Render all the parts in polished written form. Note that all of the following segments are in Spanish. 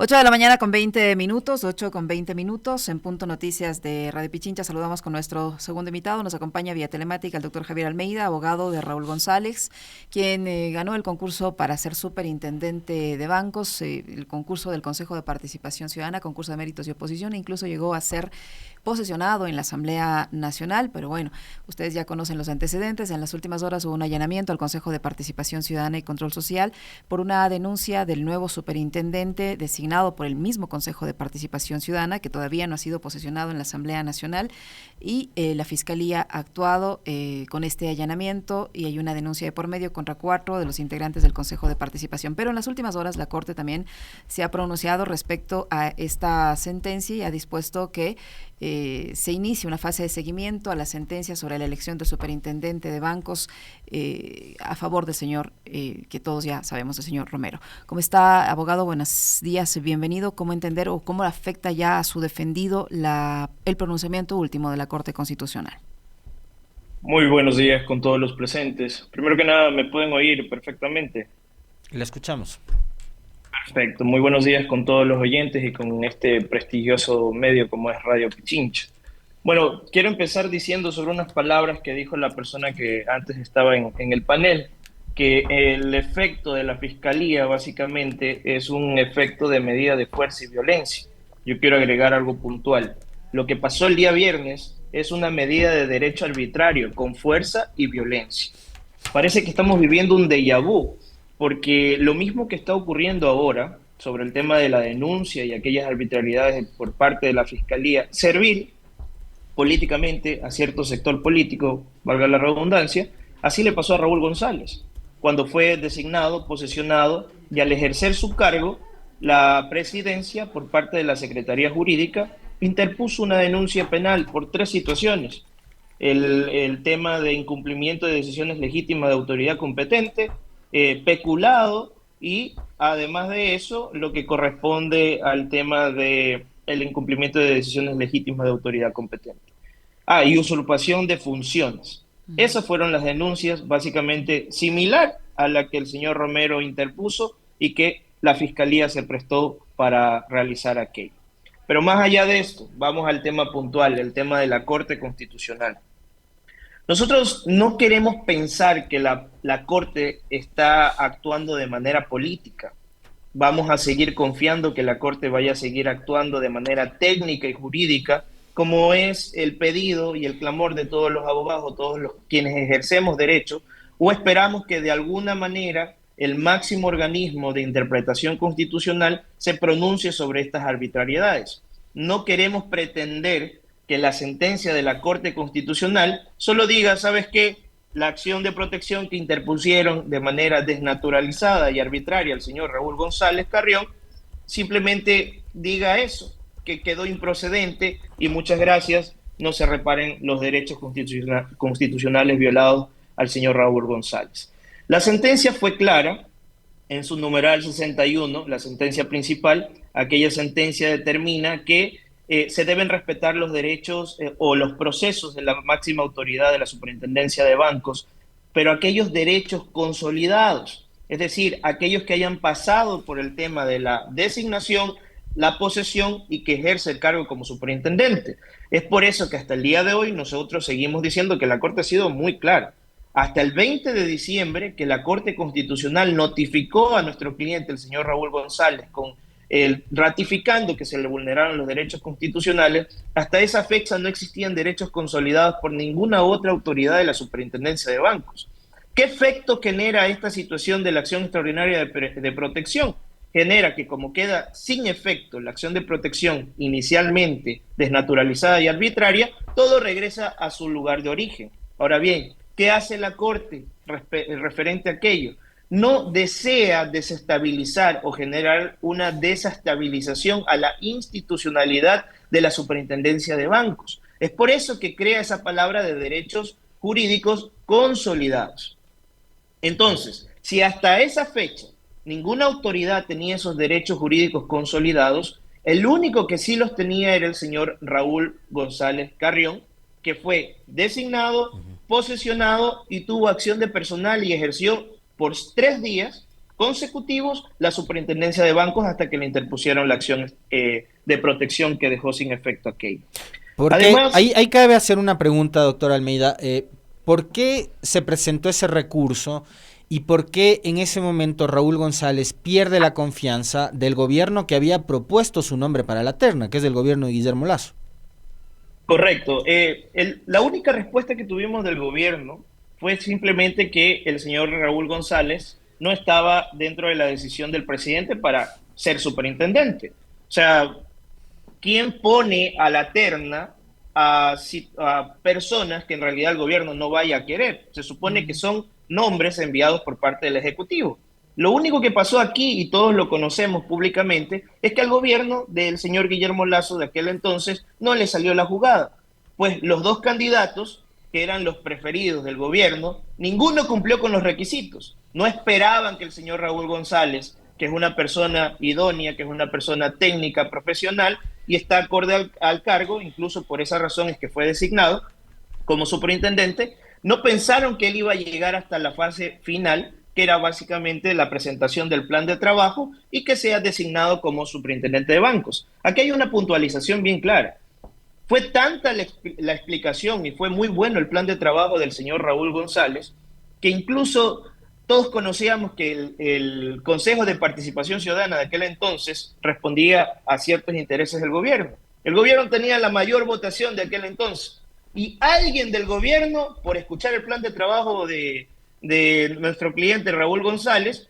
8 de la mañana con 20 minutos, 8 con 20 minutos, en Punto Noticias de Radio Pichincha. Saludamos con nuestro segundo invitado. Nos acompaña vía telemática el doctor Javier Almeida, abogado de Raúl González, quien ganó el concurso para ser superintendente de bancos, el concurso del Consejo de Participación Ciudadana, concurso de méritos y oposición, e incluso llegó a ser posesionado en la Asamblea Nacional, pero bueno, ustedes ya conocen los antecedentes. En las últimas horas hubo un allanamiento al Consejo de Participación Ciudadana y Control Social por una denuncia del nuevo superintendente designado por el mismo Consejo de Participación Ciudadana, que todavía no ha sido posesionado en la Asamblea Nacional, y la Fiscalía ha actuado con este allanamiento y hay una denuncia de por medio contra 4 de los integrantes del Consejo de Participación. Pero en las últimas horas la Corte también se ha pronunciado respecto a esta sentencia y ha dispuesto que se inicia una fase de seguimiento a la sentencia sobre la elección del superintendente de bancos a favor del señor, que todos ya sabemos, el señor Romero. ¿Cómo está, abogado? Buenos días, bienvenido. ¿Cómo entender o cómo afecta ya a su defendido el pronunciamiento último de la Corte Constitucional? Muy buenos días con todos los presentes. Primero que nada, ¿me pueden oír perfectamente? Le escuchamos. Perfecto. Muy buenos días con todos los oyentes y con este prestigioso medio como es Radio Pichincha. Bueno, quiero empezar diciendo sobre unas palabras que dijo la persona que antes estaba en el panel, que el efecto de la fiscalía básicamente es un efecto de medida de fuerza y violencia. Yo quiero agregar algo puntual. Lo que pasó el día viernes es una medida de derecho arbitrario con fuerza y violencia. Parece que estamos viviendo un déjà vu, porque lo mismo que está ocurriendo ahora sobre el tema de la denuncia y aquellas arbitrariedades por parte de la Fiscalía, servil políticamente a cierto sector político, valga la redundancia, así le pasó a Raúl González, cuando fue designado, posesionado y al ejercer su cargo, la presidencia por parte de la Secretaría Jurídica interpuso una denuncia penal por 3 situaciones. El tema de incumplimiento de decisiones legítimas de autoridad competente, peculado y además de eso lo que corresponde al tema de el incumplimiento de decisiones legítimas de autoridad competente. Y usurpación de funciones. Esas fueron las denuncias básicamente similar a la que el señor Romero interpuso y que la fiscalía se prestó para realizar aquello. Pero más allá de esto, vamos al tema puntual, el tema de la Corte Constitucional. Nosotros no queremos pensar que la Corte está actuando de manera política. Vamos a seguir confiando que la Corte vaya a seguir actuando de manera técnica y jurídica, como es el pedido y el clamor de todos los abogados, todos los quienes ejercemos derecho, o esperamos que de alguna manera el máximo organismo de interpretación constitucional se pronuncie sobre estas arbitrariedades. No queremos pretender que la sentencia de la Corte Constitucional solo diga, ¿sabes qué? La acción de protección que interpusieron de manera desnaturalizada y arbitraria el señor Raúl González Carrión, simplemente diga eso, que quedó improcedente y muchas gracias, no se reparen los derechos constitucionales violados al señor Raúl González. La sentencia fue clara en su numeral 61, la sentencia principal. Aquella sentencia determina que se deben respetar los derechos o los procesos de la máxima autoridad de la Superintendencia de Bancos, pero aquellos derechos consolidados, es decir, aquellos que hayan pasado por el tema de la designación, la posesión y que ejerce el cargo como superintendente. Es por eso que hasta el día de hoy nosotros seguimos diciendo que la Corte ha sido muy clara. Hasta el 20 de diciembre, que la Corte Constitucional notificó a nuestro cliente, el señor Raúl González, ratificando que se le vulneraron los derechos constitucionales, hasta esa fecha no existían derechos consolidados por ninguna otra autoridad de la Superintendencia de Bancos. ¿Qué efecto genera esta situación de la acción extraordinaria de protección? Genera que como queda sin efecto la acción de protección inicialmente desnaturalizada y arbitraria, todo regresa a su lugar de origen. Ahora bien, ¿qué hace la Corte referente a aquello? No desea desestabilizar o generar una desestabilización a la institucionalidad de la Superintendencia de Bancos. Es por eso que crea esa palabra de derechos jurídicos consolidados. Entonces, si hasta esa fecha ninguna autoridad tenía esos derechos jurídicos consolidados, el único que sí los tenía era el señor Raúl González Carrión, que fue designado, posesionado y tuvo acción de personal y ejerció por 3 días consecutivos la superintendencia de bancos hasta que le interpusieron la acción de protección que dejó sin efecto aquello. Porque Además, ahí cabe hacer una pregunta, doctor Almeida. ¿Por qué se presentó ese recurso y por qué en ese momento Raúl González pierde la confianza del gobierno que había propuesto su nombre para la terna, que es el gobierno de Guillermo Lasso? correcto. La única respuesta que tuvimos del gobierno fue simplemente que el señor Raúl González no estaba dentro de la decisión del presidente para ser superintendente. O sea, ¿quién pone a la terna a personas que en realidad el gobierno no vaya a querer? Se supone que son nombres enviados por parte del Ejecutivo. Lo único que pasó aquí, y todos lo conocemos públicamente, es que al gobierno del señor Guillermo Lasso de aquel entonces no le salió la jugada. Pues los dos candidatos, que eran los preferidos del gobierno, ninguno cumplió con los requisitos. No esperaban que el señor Raúl González, que es una persona idónea, que es una persona técnica, profesional, y está acorde al cargo, incluso por esa razón es que fue designado como superintendente, no pensaron que él iba a llegar hasta la fase final, que era básicamente la presentación del plan de trabajo y que sea designado como superintendente de bancos. Aquí hay una puntualización bien clara. Fue tanta la explicación y fue muy bueno el plan de trabajo del señor Raúl González, que incluso todos conocíamos que el Consejo de Participación Ciudadana de aquel entonces respondía a ciertos intereses del gobierno. El gobierno tenía la mayor votación de aquel entonces. Y alguien del gobierno, por escuchar el plan de trabajo de nuestro cliente Raúl González,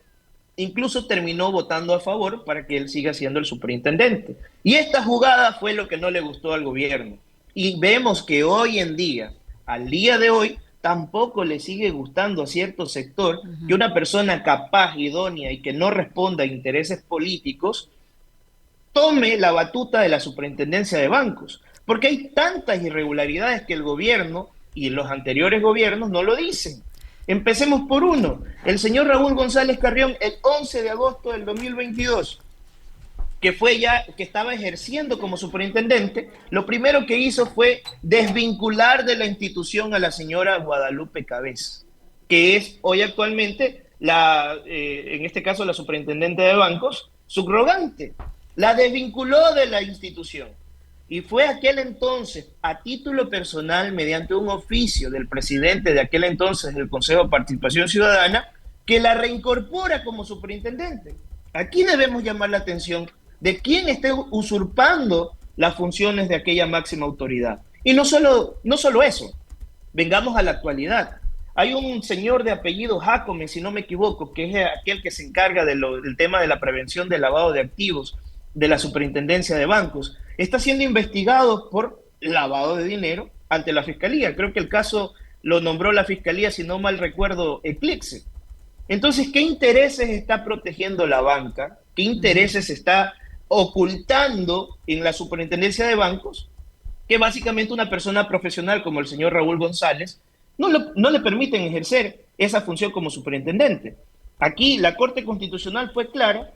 incluso terminó votando a favor para que él siga siendo el superintendente. Y esta jugada fue lo que no le gustó al gobierno. Y vemos que hoy en día, al día de hoy, tampoco le sigue gustando a cierto sector que una persona capaz, idónea y que no responda a intereses políticos tome la batuta de la superintendencia de bancos. Porque hay tantas irregularidades que el gobierno y los anteriores gobiernos no lo dicen. Empecemos por uno. El señor Raúl González Carrión, el 11 de agosto del 2022, que estaba ejerciendo como superintendente, lo primero que hizo fue desvincular de la institución a la señora Guadalupe Cabez, que es hoy actualmente en este caso la superintendente de bancos, subrogante. La desvinculó de la institución. Y fue aquel entonces, a título personal, mediante un oficio del presidente de aquel entonces del Consejo de Participación Ciudadana, que la reincorpora como superintendente. Aquí debemos llamar la atención de quién esté usurpando las funciones de aquella máxima autoridad. Y no solo eso, vengamos a la actualidad. Hay un señor de apellido Jacome, si no me equivoco, que es aquel que se encarga del tema de la prevención del lavado de activos de la superintendencia de bancos. Está siendo investigado por lavado de dinero ante la fiscalía. Creo que el caso lo nombró la fiscalía, si no mal recuerdo, Eclipse. Entonces, ¿qué intereses está protegiendo la banca? ¿Qué intereses está ocultando en la superintendencia de bancos? Que básicamente una persona profesional como el señor Raúl González no le permiten ejercer esa función como superintendente. Aquí la Corte Constitucional fue clara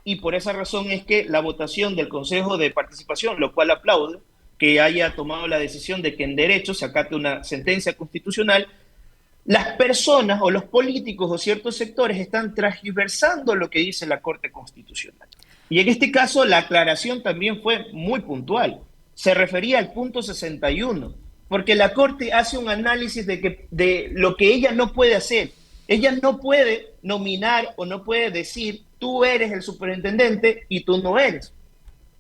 y por esa razón es que la votación del Consejo de Participación, lo cual aplaudo, que haya tomado la decisión de que en derecho se acate una sentencia constitucional, las personas o los políticos o ciertos sectores están transversando lo que dice la Corte Constitucional. Y en este caso la aclaración también fue muy puntual. Se refería al punto 61, porque la Corte hace un análisis de lo que ella no puede hacer. Ella no puede nominar o no puede decir tú eres el superintendente y tú no eres.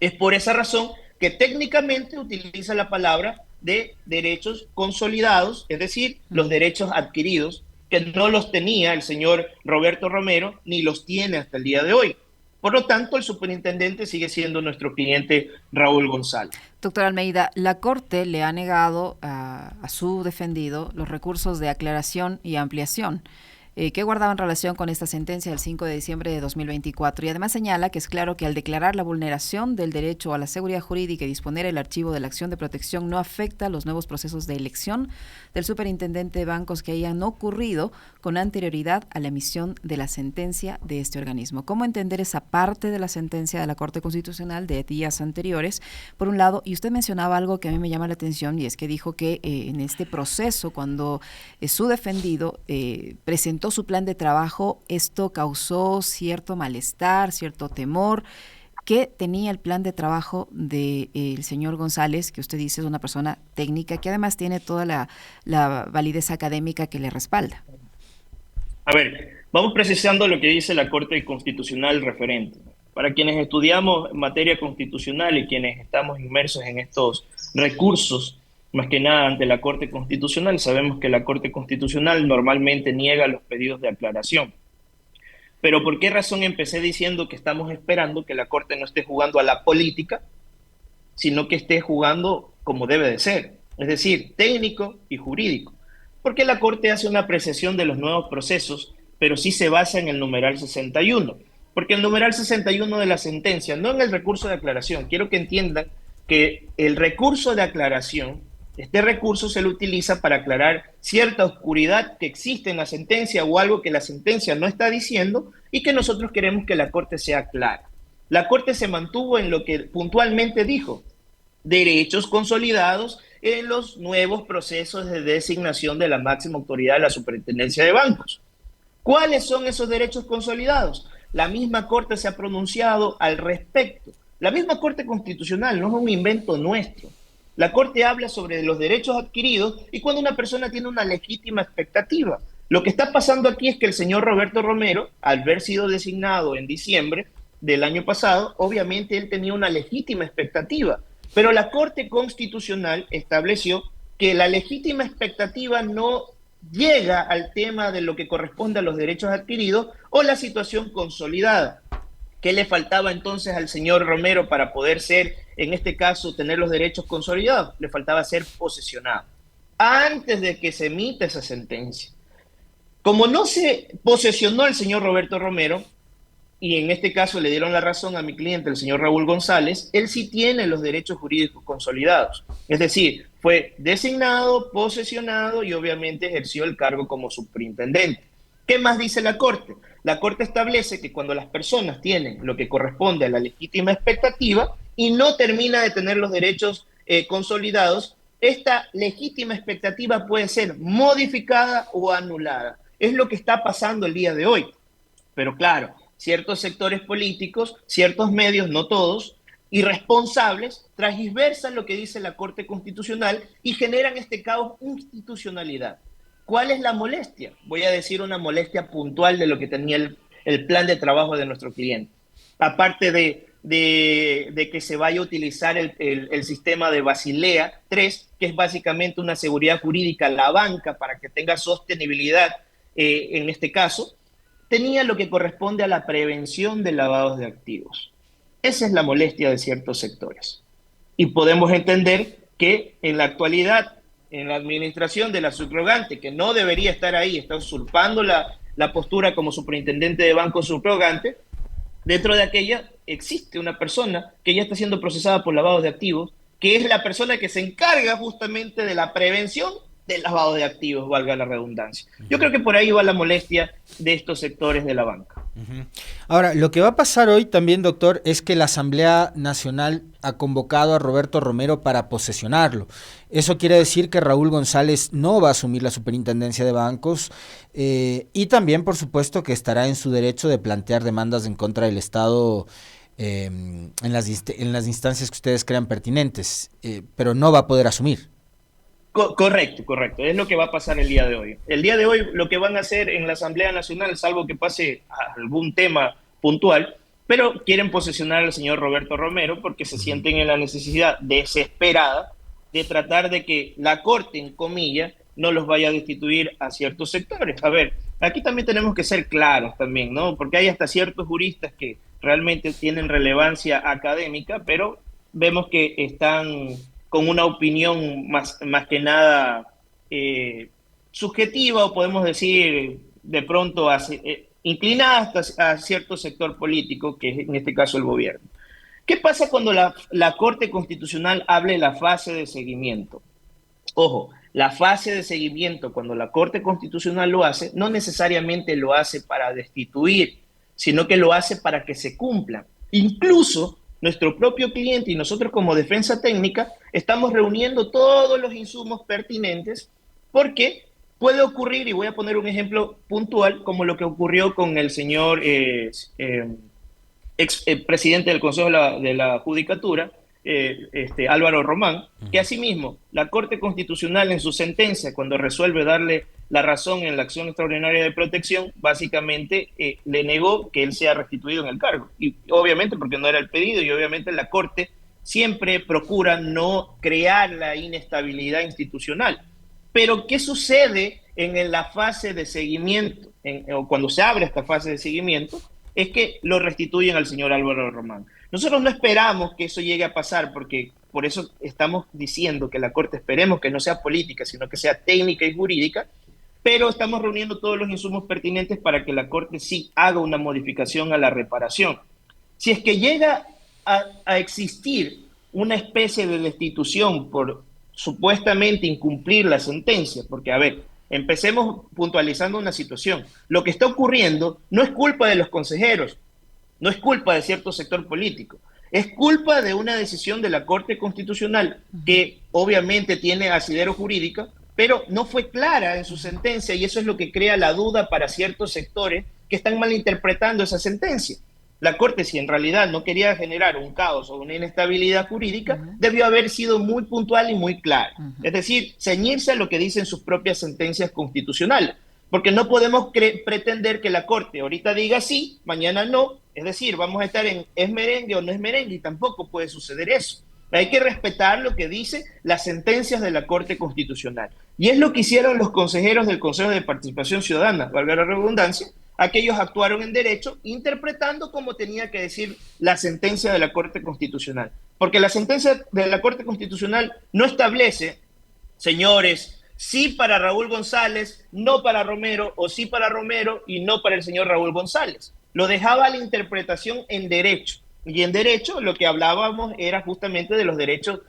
Es por esa razón que técnicamente utiliza la palabra de derechos consolidados, es decir, los derechos adquiridos, que no los tenía el señor Roberto Romero, ni los tiene hasta el día de hoy. Por lo tanto, el superintendente sigue siendo nuestro cliente Raúl González. Doctor Almeida, la Corte le ha negado a su defendido los recursos de aclaración y ampliación que guardaban relación con esta sentencia del 5 de diciembre de 2024 y además señala que es claro que al declarar la vulneración del derecho a la seguridad jurídica y disponer el archivo de la acción de protección no afecta los nuevos procesos de elección del superintendente de bancos que hayan ocurrido con anterioridad a la emisión de la sentencia de este organismo. ¿Cómo entender esa parte de la sentencia de la Corte Constitucional de días anteriores? Por un lado, y usted mencionaba algo que a mí me llama la atención y es que dijo que en este proceso, cuando su defendido presentó presentó su plan de trabajo, esto causó cierto malestar, cierto temor. ¿Qué tenía el plan de trabajo del señor González, que usted dice es una persona técnica, que además tiene toda la validez académica que le respalda? A ver, vamos precisando lo que dice la Corte Constitucional referente. Para quienes estudiamos materia constitucional y quienes estamos inmersos en estos recursos, más que nada ante la Corte Constitucional, sabemos que la Corte Constitucional normalmente niega los pedidos de aclaración. Pero ¿por qué razón empecé diciendo que estamos esperando que la Corte no esté jugando a la política, sino que esté jugando como debe de ser? Es decir, técnico y jurídico. Porque la Corte hace una apreciación de los nuevos procesos, pero sí se basa en el numeral 61. Porque el numeral 61 de la sentencia, no en el recurso de aclaración, quiero que entiendan que el recurso de aclaración, este recurso se lo utiliza para aclarar cierta oscuridad que existe en la sentencia o algo que la sentencia no está diciendo y que nosotros queremos que la Corte sea clara. La Corte se mantuvo en lo que puntualmente dijo: derechos consolidados en los nuevos procesos de designación de la máxima autoridad de la Superintendencia de Bancos. ¿Cuáles son esos derechos consolidados? La misma Corte se ha pronunciado al respecto. La misma Corte Constitucional, no es un invento nuestro. La Corte habla sobre los derechos adquiridos y cuando una persona tiene una legítima expectativa. Lo que está pasando aquí es que el señor Roberto Romero, al haber sido designado en diciembre del año pasado, obviamente él tenía una legítima expectativa, pero la Corte Constitucional estableció que la legítima expectativa no llega al tema de lo que corresponde a los derechos adquiridos o la situación consolidada. ¿Qué le faltaba entonces al señor Romero para poder ser, en este caso, tener los derechos consolidados? Le faltaba ser posesionado antes de que se emita esa sentencia. Como no se posesionó el señor Roberto Romero, y en este caso le dieron la razón a mi cliente, el señor Raúl González, él sí tiene los derechos jurídicos consolidados. Es decir, fue designado, posesionado y obviamente ejerció el cargo como superintendente. ¿Qué más dice la Corte? La Corte establece que cuando las personas tienen lo que corresponde a la legítima expectativa y no termina de tener los derechos consolidados, esta legítima expectativa puede ser modificada o anulada. Es lo que está pasando el día de hoy. Pero claro, ciertos sectores políticos, ciertos medios, no todos, irresponsables, transversan lo que dice la Corte Constitucional y generan este caos institucionalidad. ¿Cuál es la molestia? Voy a decir una molestia puntual de lo que tenía el plan de trabajo de nuestro cliente. Aparte de que se vaya a utilizar el sistema de Basilea III, que es básicamente una seguridad jurídica a la banca para que tenga sostenibilidad en este caso, tenía lo que corresponde a la prevención de lavados de activos. Esa es la molestia de ciertos sectores. Y podemos entender que en la actualidad, en la administración de la subrogante, que no debería estar ahí, está usurpando la postura como superintendente de banco subrogante, dentro de aquella existe una persona que ya está siendo procesada por lavados de activos, que es la persona que se encarga justamente de la prevención del lavado de activos, valga la redundancia. Yo creo que por ahí va la molestia de estos sectores de la banca. Ahora, lo que va a pasar hoy también, doctor, es que la Asamblea Nacional ha convocado a Roberto Romero para posesionarlo. Eso quiere decir que Raúl González no va a asumir la superintendencia de bancos y también, por supuesto, que estará en su derecho de plantear demandas en contra del Estado en las instancias que ustedes crean pertinentes, pero no va a poder asumir. Correcto. Es lo que va a pasar el día de hoy. El día de hoy lo que van a hacer en la Asamblea Nacional, salvo que pase algún tema puntual, pero quieren posesionar al señor Roberto Romero porque se sienten en la necesidad desesperada de tratar de que la Corte, en comillas, no los vaya a destituir a ciertos sectores. A ver, aquí también tenemos que ser claros también, ¿no? Porque hay hasta ciertos juristas que realmente tienen relevancia académica, pero vemos que están con una opinión más que nada subjetiva, o podemos decir de pronto inclinada a cierto sector político, que es en este caso el gobierno. ¿Qué pasa cuando la Corte Constitucional hable de la fase de seguimiento? Ojo, la fase de seguimiento, cuando la Corte Constitucional lo hace, no necesariamente lo hace para destituir, sino que lo hace para que se cumplan. Incluso nuestro propio cliente y nosotros como defensa técnica estamos reuniendo todos los insumos pertinentes porque puede ocurrir, y voy a poner un ejemplo puntual, como lo que ocurrió con el señor ex presidente del Consejo de la Judicatura, Álvaro Román, que asimismo la Corte Constitucional en su sentencia, cuando resuelve darle la razón en la acción extraordinaria de protección, básicamente le negó que él sea restituido en el cargo. Y obviamente porque no era el pedido, y obviamente la Corte siempre procura no crear la inestabilidad institucional. Pero ¿qué sucede en la fase de seguimiento, o cuando se abre esta fase de seguimiento? Es que lo restituyen al señor Álvaro Román. Nosotros no esperamos que eso llegue a pasar, porque por eso estamos diciendo que la Corte esperemos que no sea política, sino que sea técnica y jurídica, pero estamos reuniendo todos los insumos pertinentes para que la Corte sí haga una modificación a la reparación. Si es que llega a existir una especie de destitución por supuestamente incumplir la sentencia, porque a ver, empecemos puntualizando una situación. Lo que está ocurriendo no es culpa de los consejeros, no es culpa de cierto sector político, es culpa de una decisión de la Corte Constitucional que obviamente tiene asidero jurídica, pero no fue clara en su sentencia, y eso es lo que crea la duda para ciertos sectores que están malinterpretando esa sentencia. La Corte, si en realidad no quería generar un caos o una inestabilidad jurídica, debió haber sido muy puntual y muy clara. Es decir, ceñirse a lo que dicen sus propias sentencias constitucionales, porque no podemos pretender que la Corte ahorita diga sí, mañana no, es decir, vamos a estar en es merengue o no es merengue, y tampoco puede suceder eso. Hay que respetar lo que dice las sentencias de la Corte Constitucional. Y es lo que hicieron los consejeros del Consejo de Participación Ciudadana, valga la redundancia. Aquellos actuaron en derecho interpretando como tenía que decir la sentencia de la Corte Constitucional. Porque la sentencia de la Corte Constitucional no establece, señores, sí para Raúl González, no para Romero, o sí para Romero y no para el señor Raúl González. Lo dejaba a la interpretación en derecho. Y en derecho lo que hablábamos era justamente de los derechos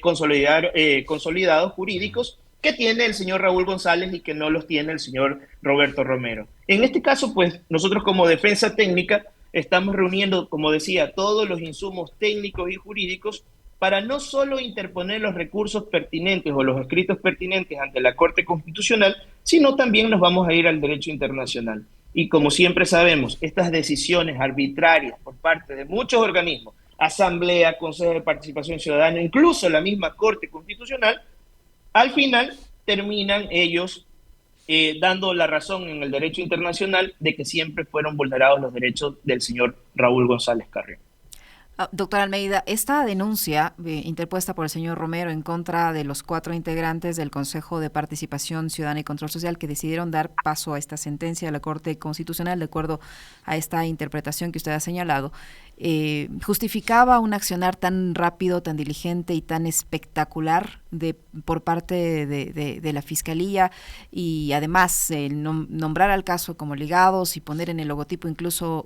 consolidados jurídicos que tiene el señor Raúl González y que no los tiene el señor Roberto Romero. En este caso, pues, nosotros como defensa técnica estamos reuniendo, como decía, todos los insumos técnicos y jurídicos para no solo interponer los recursos pertinentes o los escritos pertinentes ante la Corte Constitucional, sino también nos vamos a ir al derecho internacional. Y como siempre sabemos, estas decisiones arbitrarias por parte de muchos organismos, Asamblea, Consejo de Participación Ciudadana, incluso la misma Corte Constitucional, al final terminan ellos dando la razón en el derecho internacional de que siempre fueron vulnerados los derechos del señor Raúl González Carrión. Doctor Almeida, esta denuncia interpuesta por el señor Romero en contra de los 4 integrantes del Consejo de Participación Ciudadana y Control Social que decidieron dar paso a esta sentencia de la Corte Constitucional de acuerdo a esta interpretación que usted ha señalado, justificaba un accionar tan rápido, tan diligente y tan espectacular por parte de la Fiscalía, y además nombrar al caso como ligados y poner en el logotipo incluso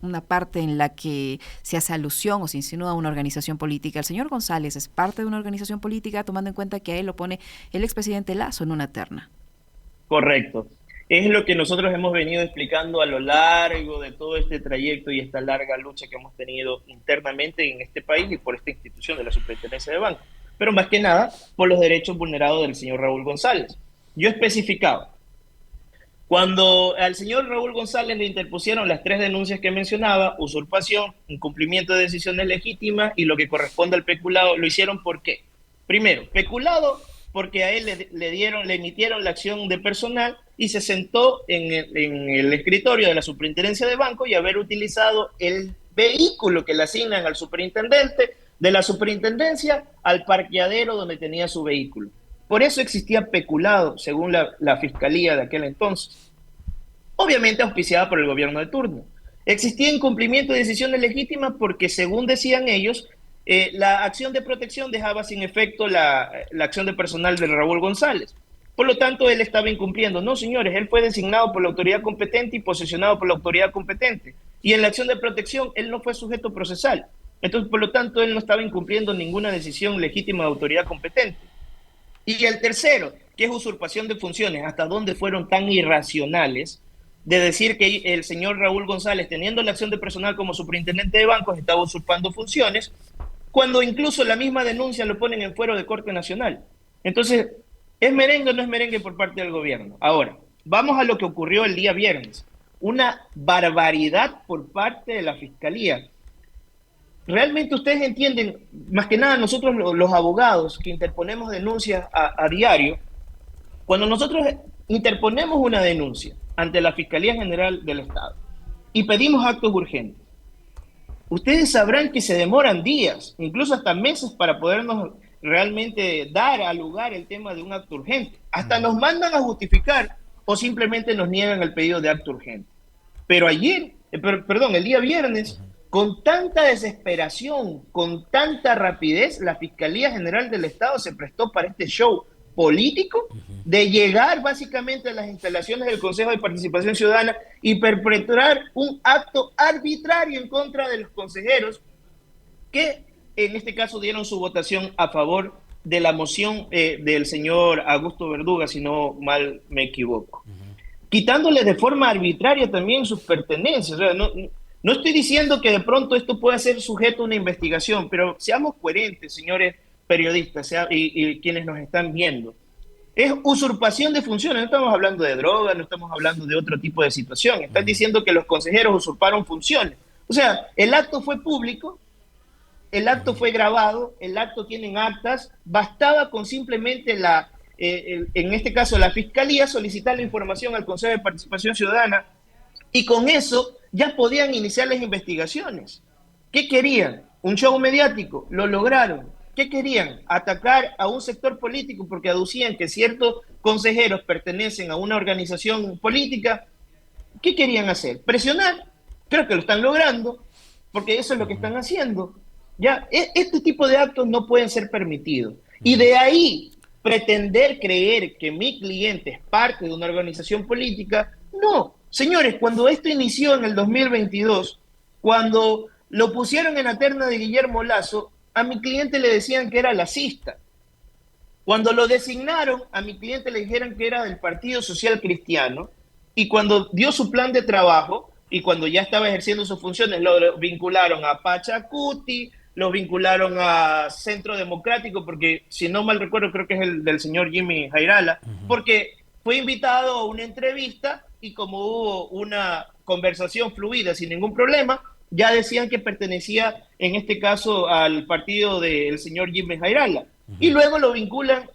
una parte en la que se hace alusión o se insinúa una organización política. El señor González es parte de una organización política, tomando en cuenta que a él lo pone el expresidente Lasso en una terna. Correcto. Es lo que nosotros hemos venido explicando a lo largo de todo este trayecto y esta larga lucha que hemos tenido internamente en este país y por esta institución de la Superintendencia de Bancos, pero más que nada por los derechos vulnerados del señor Raúl González. Yo especificaba, cuando al señor Raúl González le interpusieron las 3 denuncias que mencionaba, usurpación, incumplimiento de decisiones legítimas y lo que corresponde al peculado, lo hicieron ¿por qué? Primero, peculado porque a él le emitieron la acción de personal y se sentó en el escritorio de la superintendencia de banco y haber utilizado el vehículo que le asignan al superintendente de la superintendencia al parqueadero donde tenía su vehículo. Por eso existía peculado, según la fiscalía de aquel entonces, obviamente auspiciada por el gobierno de turno. Existía incumplimiento de decisiones legítimas porque, según decían ellos, la acción de protección dejaba sin efecto la acción de personal de Raúl González. Por lo tanto, él estaba incumpliendo. No, señores, él fue designado por la autoridad competente y posesionado por la autoridad competente. Y en la acción de protección, él no fue sujeto procesal. Entonces, por lo tanto, él no estaba incumpliendo ninguna decisión legítima de autoridad competente. Y el tercero, que es usurpación de funciones, ¿hasta dónde fueron tan irracionales de decir que el señor Raúl González, teniendo la acción de personal como superintendente de bancos, estaba usurpando funciones, cuando incluso la misma denuncia lo ponen en fuero de Corte Nacional? Entonces, ¿Es merengue o no es merengue por parte del gobierno? Ahora, vamos a lo que ocurrió el día viernes. Una barbaridad por parte de la Fiscalía. Realmente ustedes entienden, más que nada nosotros los abogados que interponemos denuncias a diario, cuando nosotros interponemos una denuncia ante la Fiscalía General del Estado y pedimos actos urgentes, ustedes sabrán que se demoran días, incluso hasta meses para podernos realmente dar a lugar el tema de un acto urgente. Hasta nos mandan a justificar o simplemente nos niegan el pedido de acto urgente. Pero ayer, perdón, el día viernes, con tanta desesperación, con tanta rapidez, la Fiscalía General del Estado se prestó para este show político de llegar básicamente a las instalaciones del Consejo de Participación Ciudadana y perpetrar un acto arbitrario en contra de los consejeros que en este caso dieron su votación a favor de la moción del señor Augusto Verduga, si no mal me equivoco. Quitándole de forma arbitraria también sus pertenencias. O sea, no estoy diciendo que de pronto esto pueda ser sujeto a una investigación, pero seamos coherentes, señores periodistas y quienes nos están viendo. Es usurpación de funciones, no estamos hablando de droga, no estamos hablando de otro tipo de situación. Están diciendo que los consejeros usurparon funciones. O sea, el acto fue público, el acto fue grabado, el acto tiene actas, bastaba con simplemente en este caso la Fiscalía solicitar la información al Consejo de Participación Ciudadana y con eso ya podían iniciar las investigaciones. ¿Qué querían? ¿Un show mediático? Lo lograron. ¿Qué querían? Atacar a un sector político porque aducían que ciertos consejeros pertenecen a una organización política. ¿Qué querían hacer? ¿Presionar? Creo que lo están logrando, porque eso es lo que están haciendo. Ya, este tipo de actos no pueden ser permitidos. Y de ahí pretender creer que mi cliente es parte de una organización política, no. Señores, cuando esto inició en el 2022, cuando lo pusieron en la terna de Guillermo Lasso, a mi cliente le decían que era lacista. Cuando lo designaron, a mi cliente le dijeron que era del Partido Social Cristiano, y cuando dio su plan de trabajo, y cuando ya estaba ejerciendo sus funciones, lo vincularon a Pachacuti, lo vincularon a Centro Democrático, porque si no mal recuerdo, creo que es el del señor Jimmy Jairala, porque fue invitado a una entrevista y como hubo una conversación fluida sin ningún problema, ya decían que pertenecía en este caso al partido del señor Jimmy Jairala. Y luego lo vinculan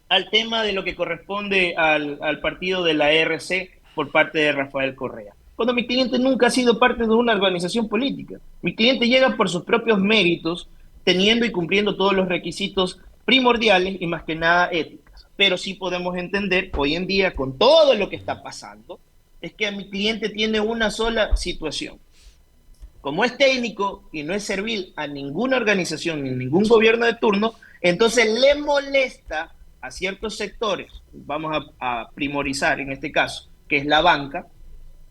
al tema de lo que corresponde al partido de la RC por parte de Rafael Correa. Cuando mi cliente nunca ha sido parte de una organización política. Mi cliente llega por sus propios méritos, teniendo y cumpliendo todos los requisitos primordiales y más que nada éticas. Pero sí podemos entender hoy en día, con todo lo que está pasando, es que a mi cliente tiene una sola situación. Como es técnico y no es servil a ninguna organización ni ningún gobierno de turno, entonces le molesta a ciertos sectores, vamos a primorizar en este caso, que es la banca,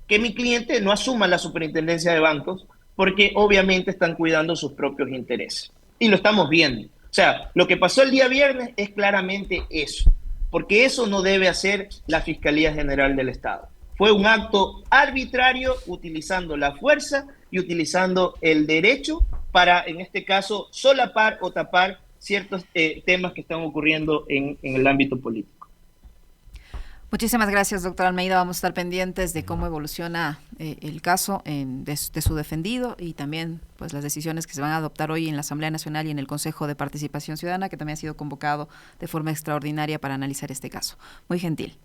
que mi cliente no asuma la superintendencia de bancos porque obviamente están cuidando sus propios intereses. Y lo estamos viendo. O sea, lo que pasó el día viernes es claramente eso, porque eso no debe hacer la Fiscalía General del Estado. Fue un acto arbitrario utilizando la fuerza y utilizando el derecho para, en este caso, solapar o tapar ciertos temas que están ocurriendo en el ámbito político. Muchísimas gracias, doctor Almeida. Vamos a estar pendientes de cómo evoluciona el caso de su defendido y también pues las decisiones que se van a adoptar hoy en la Asamblea Nacional y en el Consejo de Participación Ciudadana, que también ha sido convocado de forma extraordinaria para analizar este caso. Muy gentil.